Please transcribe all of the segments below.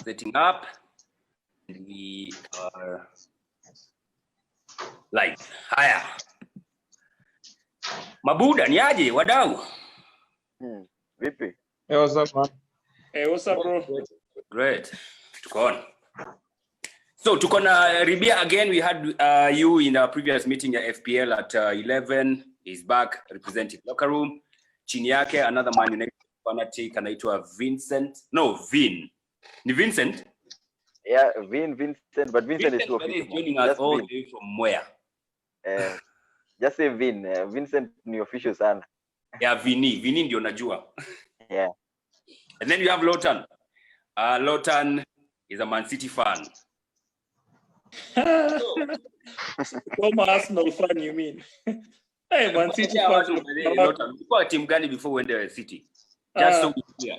Setting up. We are live. Haya. Mabuda ni aje wadau? Vipi? Hey, what's up, man? Hey, what's up, bro? Great. Tuko on. So tuko na Ribia again. We had you in our previous meeting at FPL at 11. He's back representing locker room. Chini yake another Man United fanatic anaitwa Vincent. No, Vin. Ni Vincent? Yeah, Vincent, but Vincent is too is official. joining us all the way from where? Just say Vin. Vincent ni official sana. Yeah, Vini ndio najua. Yeah. And then you have Lotan. Lotan is a Man City fan. Former Arsenal fan, you mean? Hey, Man City fan. Lotan, before team gani before when they were City? Just so we clear.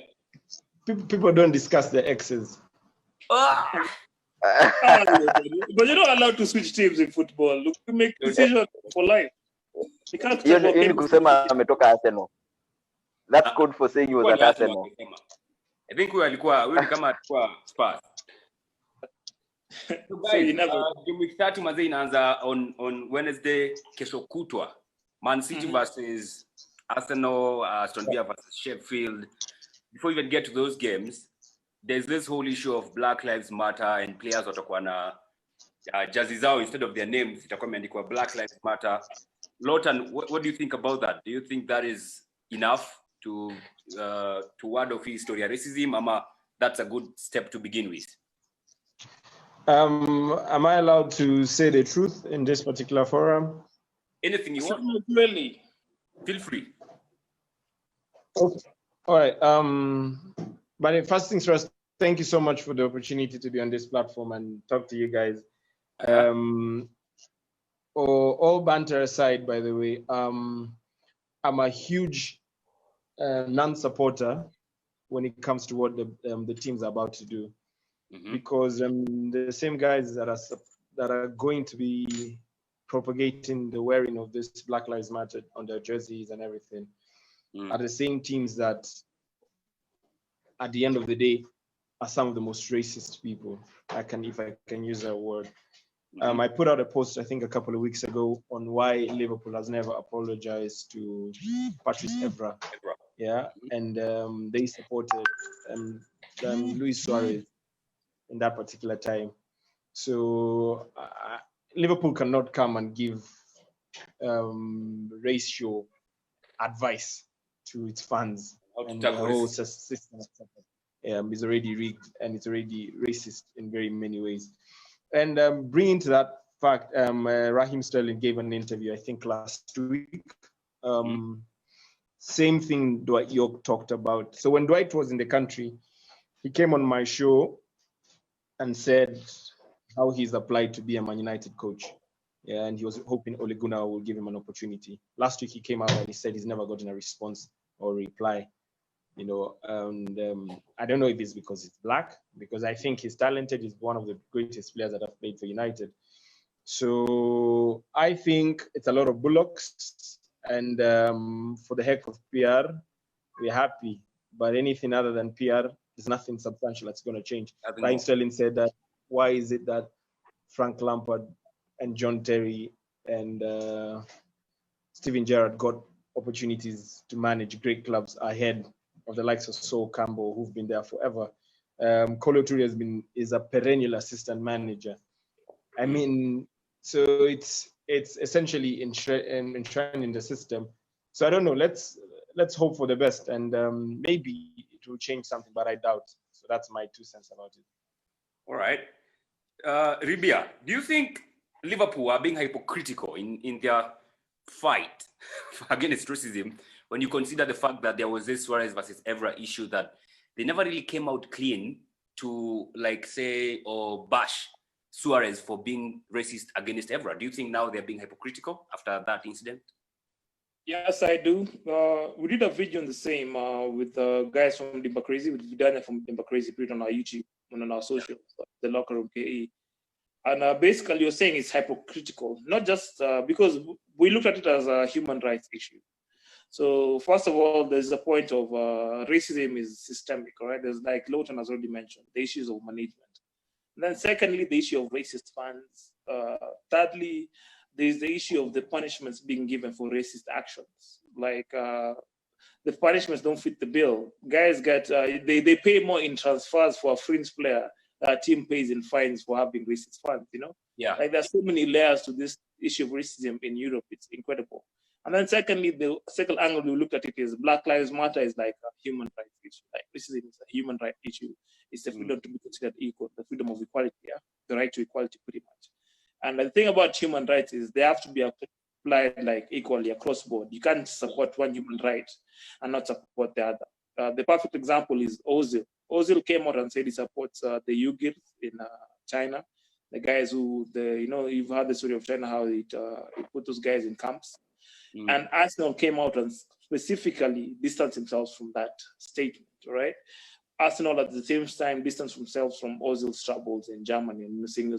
People don't discuss the exes. But you're not allowed to switch teams in football. Look, you make decisions for life. You can't. You need kusema ametoka Arsenal. That's code for saying he was at Arsenal. I think huyu ni kama alikuwa Spurs. So guys, game week 30 mazee inaanza on Wednesday, kesho kutwa. Man City versus Arsenal, Aston Villa versus Sheffield. Before we even get to those games, there's this whole issue of Black Lives Matter and players watakuwa na jerseys zao instead of their names itakuwa imeandikwa Black Lives Matter. Lotan, what do you think about that? Do you think that is enough to ward off history of racism? Ama that's a good step to begin with? Am I allowed to say the truth in this particular forum? Anything you want. Really? Feel free. Okay. All right. But first things first, thank you so much for the opportunity to be on this platform and talk to you guys. All banter aside, by the way, I'm a huge non-supporter when it comes to what the teams are about to do, because the same guys that are going to be propagating the wearing of this Black Lives Matter on their jerseys and everything are the same teams that, at the end of the day, are some of the most racist people. If I can use that word. I put out a post, I think, a couple of weeks ago on why Liverpool has never apologized to Patrice Evra. Yeah, and they supported Luis Suarez in that particular time. So Liverpool cannot come and give racial advice to its fans. And the whole system is already rigged and it's already racist in very many ways. And bringing to that fact, Raheem Sterling gave an interview, I think last week. Same thing Dwight York talked about. So when Dwight was in the country, he came on my show and said how he's applied to be a Man United coach. Yeah, and he was hoping Ole Gunnar will give him an opportunity. Last week he came out and he said he's never gotten a response or reply. You know, and I don't know if it's because he's black, because I think he's talented. He's one of the greatest players that have played for United. So I think it's a lot of bullocks, and for the heck of PR, we're happy. But anything other than PR, there's nothing substantial that's going to change. Raheem Sterling said that, why is it that Frank Lampard and John Terry and Steven Gerrard got opportunities to manage great clubs ahead of the likes of Sol Campbell, who've been there forever? Kolo Toure is a perennial assistant manager. I mean, so it's essentially enshrined in the system. So I don't know. Let's hope for the best, and maybe it will change something, but I doubt. So that's my 2 cents about it. All right, Ribia, do you think Liverpool are being hypocritical in their fight against racism, when you consider the fact that there was this Suarez versus Evra issue that they never really came out clean to, like, say or bash Suarez for being racist against Evra? Do you think now they're being hypocritical after that incident? Yes, I do. We did a video on the same with guys from Dimba Crazy, with Vidania from Dimba Crazy, put it on our YouTube and on our social, the Locker Room KE. And basically you're saying it's hypocritical, not just because we looked at it as a human rights issue. So first of all, there's a point of racism is systemic, right? There's like Lawton has already mentioned, the issues of management. And then secondly, the issue of racist funds. Thirdly, there's the issue of the punishments being given for racist actions. Like the punishments don't fit the bill. Guys get, they pay more in transfers for a fringe player. Team pays in fines for having racist funds, you know? Yeah. Like there's so many layers to this issue of racism in Europe. It's incredible. And then secondly, the second angle we looked at it is Black Lives Matter is like a human rights issue. Like racism is a human right issue. It's the freedom to be considered equal, the freedom of equality, yeah? The right to equality pretty much. And the thing about human rights is they have to be applied like equally across board. You can't support one human right and not support the other. The perfect example is Ozil. Ozil came out and said he supports the Uyghurs in China. The guys who, you've heard the story of China, how it put those guys in camps. And Arsenal came out and specifically distanced themselves from that statement, right? Arsenal at the same time distanced themselves from Ozil's troubles in Germany and saying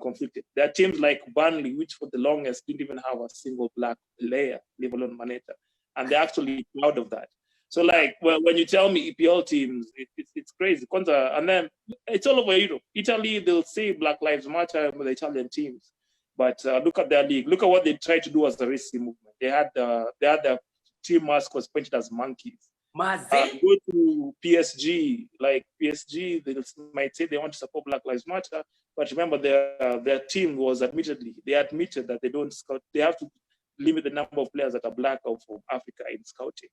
conflicted. There are teams like Burnley, which for the longest didn't even have a single black player, leave alone manager, and they're actually proud of that. So, like, when you tell me EPL teams, it's crazy. And then it's all over Europe. Italy, they'll say Black Lives Matter with the Italian teams, but look at their league. Look at what they tried to do as the racism movement. They had their team mascots painted as monkeys. Go to PSG, like PSG, they might say they want to support Black Lives Matter, but remember their team was admitted that they don't scout. They have to limit the number of players that are black or from Africa in scouting.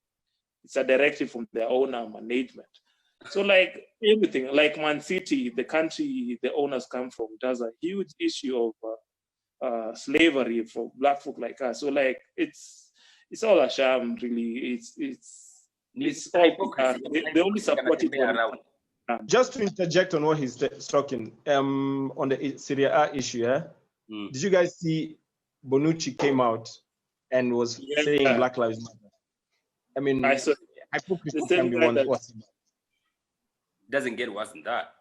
It's a directive from their owner management. So like everything, like Man City, the country the owners come from, does a huge issue of slavery for black folk like us. So like it's all a sham, really. It's all they only support it around. Just to interject on what he's talking on the Serie A issue, yeah? Did you guys see Bonucci came out and was saying Black Lives Matter? I mean, hypocritical can be one. Doesn't get worse than that.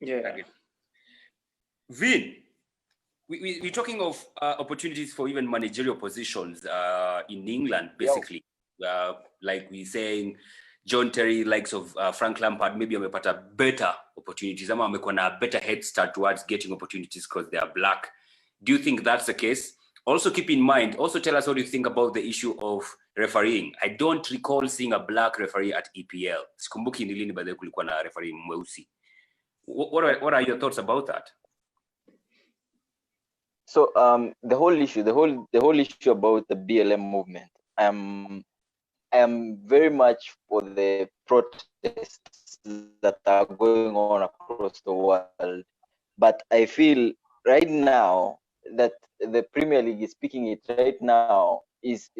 Yeah. Vin, we're talking of opportunities for even managerial positions in England, basically. Like we're saying, John Terry, likes of Frank Lampard, maybe amepata better opportunities. Ama amekuwa na better head start towards getting opportunities because they are black. Do you think that's the case? Also keep in mind, also tell us what you think about the issue of refereeing. I don't recall seeing a black referee at EPL. Sikumbuki ni lini baadaye kulikuwa na referee mweusi. What are your thoughts about that? So the whole issue about the BLM movement, I am very much for the protests that are going on across the world, but I feel right now that the Premier League is speaking it right now is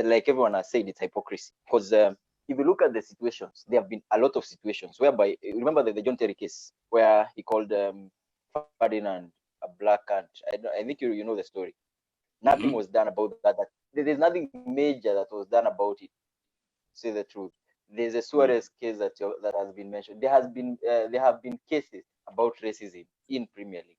like everyone has said, it's hypocrisy. Because if you look at the situations, there have been a lot of situations whereby, remember the John Terry case where he called Ferdinand a black ant. I think you know the story. Nothing was done about that. There's nothing major that was done about it. To say the truth, there's a Suarez case that has been mentioned. There have been cases about racism in Premier League.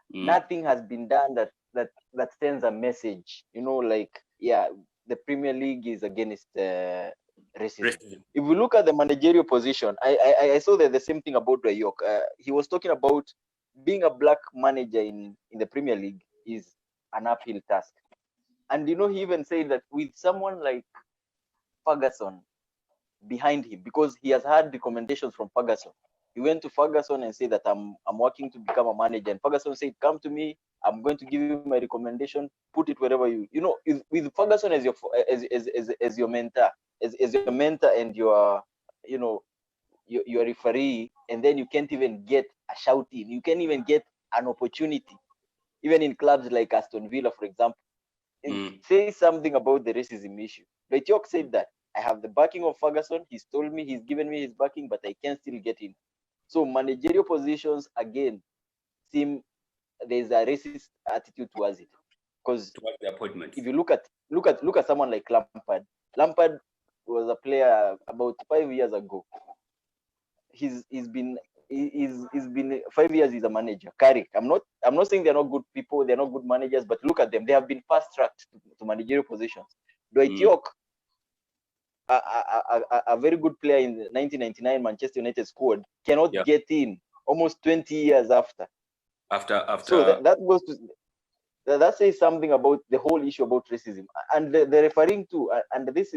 Nothing has been done that sends a message. Like the Premier League is against racism. If we look at the managerial position, I saw that the same thing about York. He was talking about being a black manager in the Premier League is an uphill task. And he even said that with someone like Ferguson behind him, because he has had recommendations from Ferguson, he went to Ferguson and said that I'm working to become a manager. And Ferguson said, come to me, I'm going to give you my recommendation, put it wherever with Ferguson as your mentor, as your mentor and your referee, and then you can't even get a shout in. You can't even get an opportunity, even in clubs like Aston Villa, for example. Say something about the racism issue. But York said that I have the backing of Ferguson. He's told me, he's given me his backing, but I can still get in. So managerial positions again seem there's a racist attitude towards it. Because towards the appointment. If you look at someone like Lampard was a player about 5 years ago. He's been he's been 5 years. He's a manager. Carrick. I'm not saying they're not good people. They're not good managers. But look at them. They have been fast tracked to managerial positions. Dwight York, a very good player in the 1999 Manchester United squad, cannot get in almost 20 years after. So that goes to that says something about the whole issue about racism, and the referring to, and this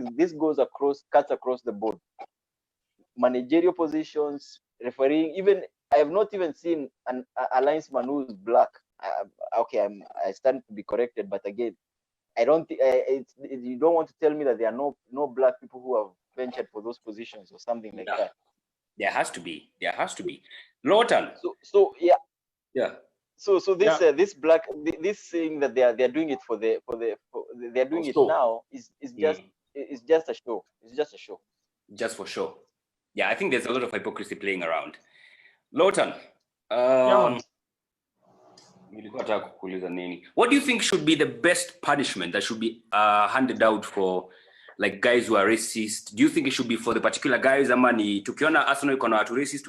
cuts across the board. Managerial positions, refereeing, even I have not even seen a linesman who's black. I stand to be corrected, but again, I don't think you don't want to tell me that there are no black people who have ventured for those positions or something like that. There has to be. Lawton. So yeah. Yeah. So this black, this saying that they're doing it they're doing it now is just a show. It's just a show. Just for show. Yeah, I think there's a lot of hypocrisy playing around. Lawton. What do you think should be the best punishment that should be handed out for like guys who are racist? Do you think it should be for the particular guys? Amani, tukiona Arsenal iko na watu racist,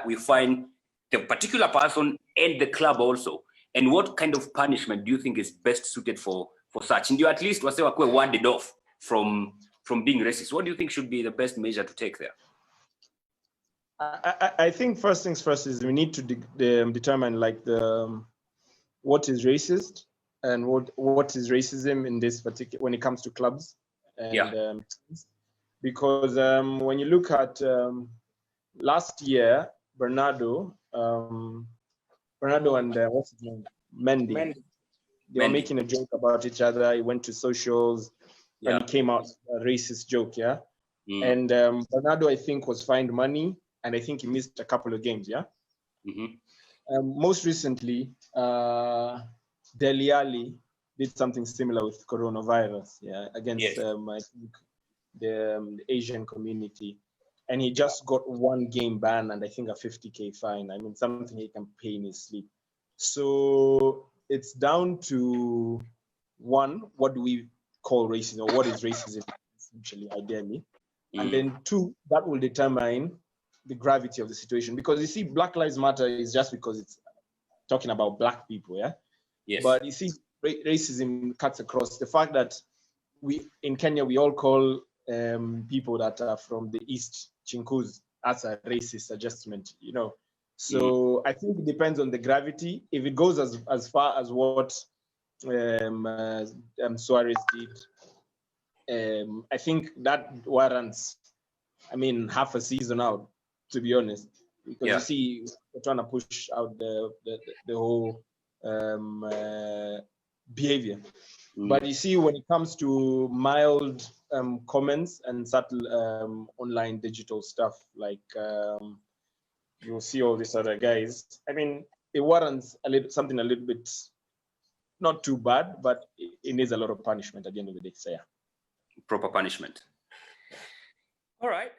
we find the particular person and the club also. And what kind of punishment do you think is best suited for such? And you at least wase wakwe warded off from being racist. What do you think should be the best measure to take there? I think first things first is we need to determine like what is racist and what is racism in this particular when it comes to clubs. And, because when you look at last year, Bernardo and what's his name, Mendy. They were making a joke about each other. He went to socials and he came out a racist joke, And Bernardo, I think, was fined money, and I think he missed a couple of games, most recently, Dele Alli did something similar with coronavirus, against I think the Asian community, and he just got 1 game ban and I think a 50,000 fine. I mean, something he can pay in his sleep. So it's down to one, what do we call racism, or what is racism essentially, ideally, and then 2, that will determine the gravity of the situation. Because you see, Black Lives Matter is just because it's talking about black people, Yes. But you see, racism cuts across the fact that in Kenya we all call people that are from the East Chinkus as a racist adjustment, So I think it depends on the gravity. If it goes as far as what Suarez did, I think that warrants, half a season out, to be honest. Because you see, we're trying to push out the whole behavior. But you see, when it comes to mild comments and subtle online digital stuff, like you'll see all these other guys. It warrants something a little bit not too bad, but it needs a lot of punishment at the end of the day. So proper punishment. All right.